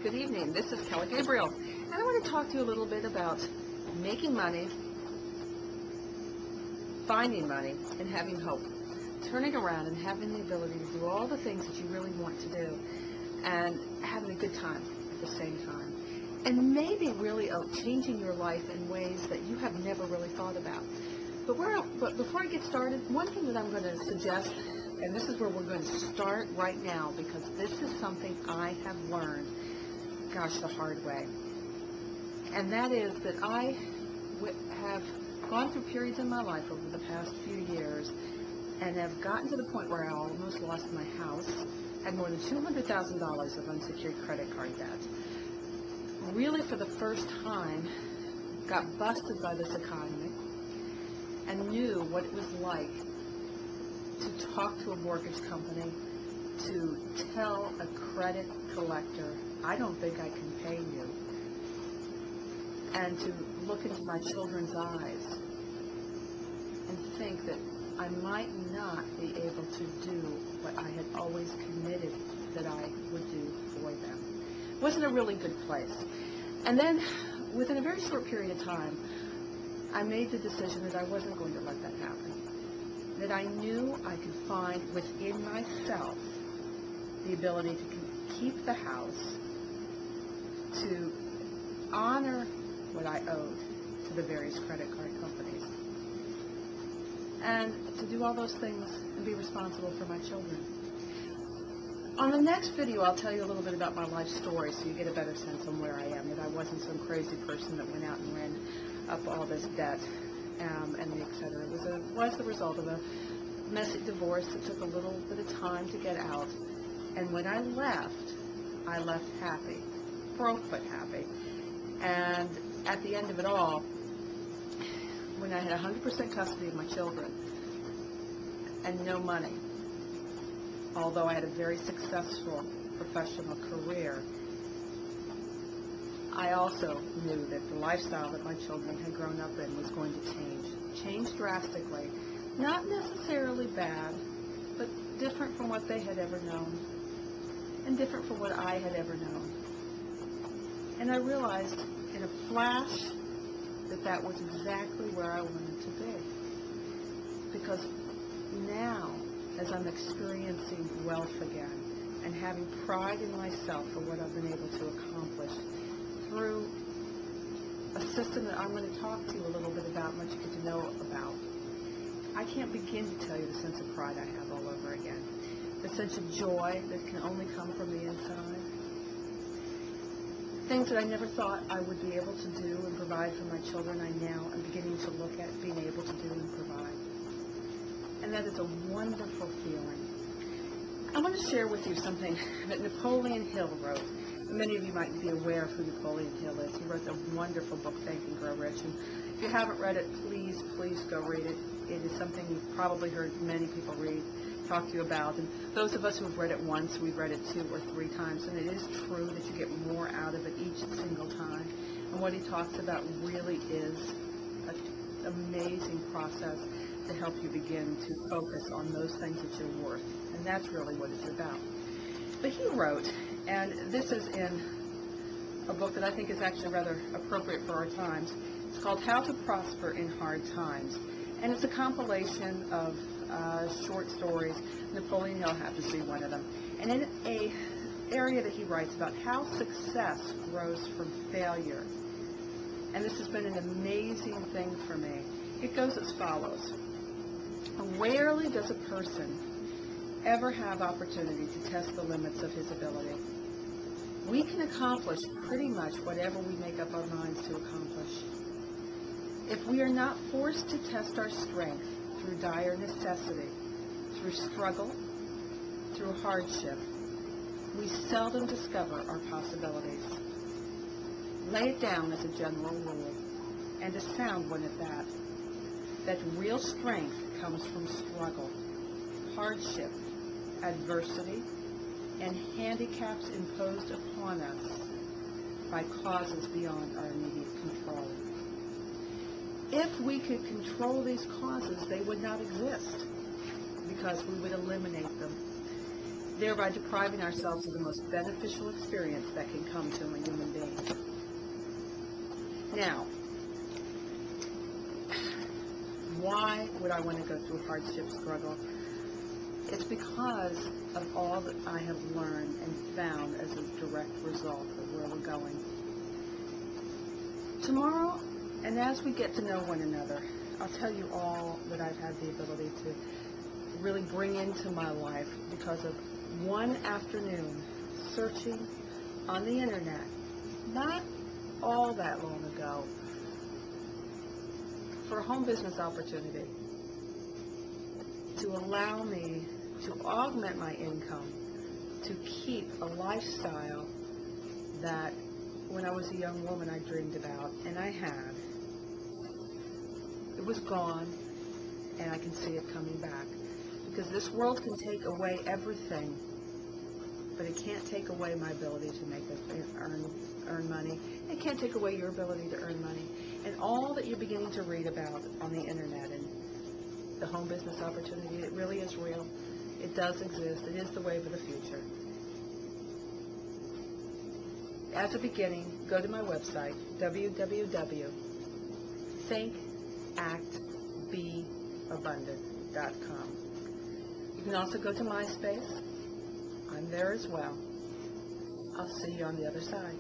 Good evening. This is Kelly Gabriel, and I want to talk to you a little bit about making money, finding money, and having hope. Turning around and having the ability to do all the things that you really want to do, and having a good time at the same time. And maybe really changing your life in ways that you have never really thought about. But before I get started, one thing that I'm going to suggest, and this is where we're going to start right now, because this is something I have learned, gosh, the hard way. And that is that I have gone through periods in my life over the past few years and have gotten to the point where I almost lost my house, had more than $200,000 of unsecured credit card debt. Really, for the first time, got busted by this economy and knew what it was like to talk to a mortgage company, to tell a credit collector, I don't think I can pay you, and to look into my children's eyes and think that I might not be able to do what I had always committed that I would do for them. It wasn't a really good place. And then, within a very short period of time, I made the decision that I wasn't going to let that happen. That I knew I could find within myself the ability to keep the house, to honor what I owed to the various credit card companies, and to do all those things and be responsible for my children. On the next video, I'll tell you a little bit about my life story so you get a better sense on where I am, that I wasn't some crazy person that went out and ran up all this debt and et cetera. It was the result of a messy divorce that took a little bit of time to get out. And when I left happy, broke but happy. And at the end of it all, when I had 100% custody of my children and no money, although I had a very successful professional career, I also knew that the lifestyle that my children had grown up in was going to change drastically. Not necessarily bad, but different from what they had ever known, and different from what I had ever known. And I realized in a flash that that was exactly where I wanted to be. Because now, as I'm experiencing wealth again and having pride in myself for what I've been able to accomplish through a system that I'm going to talk to you a little bit about, much you get to know about, I can't begin to tell you the sense of pride I have all over again. The sense of joy that can only come from the inside. Things that I never thought I would be able to do and provide for my children, I now am beginning to look at being able to do and provide. And that is a wonderful feeling. I want to share with you something that Napoleon Hill wrote. Many of you might be aware of who Napoleon Hill is. He wrote a wonderful book, Think and Grow Rich. And if you haven't read it, please go read it. It is something you've probably heard many people talk to you about. And those of us who have read it once, we've read it 2 or 3 times. And it is true that you get more out of it each single time. And what he talks about really is an amazing process to help you begin to focus on those things that you're worth. And that's really what it's about. But he wrote, and this is in a book that I think is actually rather appropriate for our times. It's called How to Prosper in Hard Times. And it's a compilation of short stories. Napoleon Hill happens to be one of them. And in an area that he writes about how success grows from failure. And this has been an amazing thing for me. It goes as follows. Rarely does a person ever have opportunity to test the limits of his ability. We can accomplish pretty much whatever we make up our minds to accomplish. If we are not forced to test our strength through dire necessity, through struggle, through hardship, we seldom discover our possibilities. Lay it down as a general rule, and a sound one at that real strength comes from struggle, hardship, adversity, and handicaps imposed upon us by causes beyond our immediate control. If we could control these causes, they would not exist because we would eliminate them. thereby depriving ourselves of the most beneficial experience that can come to a human being. Now, why would I want to go through hardship, struggle? It's because of all that I have learned and found as a direct result of where we're going. Tomorrow, and as we get to know one another, I'll tell you all that I've had the ability to really bring into my life because of one afternoon searching on the internet, not all that long ago, for a home business opportunity to allow me to augment my income, to keep a lifestyle that when I was a young woman I dreamed about, and I had. It was gone, and I can see it coming back. Because this world can take away everything, but it can't take away my ability to earn money. It can't take away your ability to earn money. And all that you're beginning to read about on the internet and the home business opportunity, it really is real. It does exist. It is the wave of the future. As a beginning, go to my website, www.thinkactbeabundant.com. You can also go to MySpace. I'm there as well. I'll see you on the other side.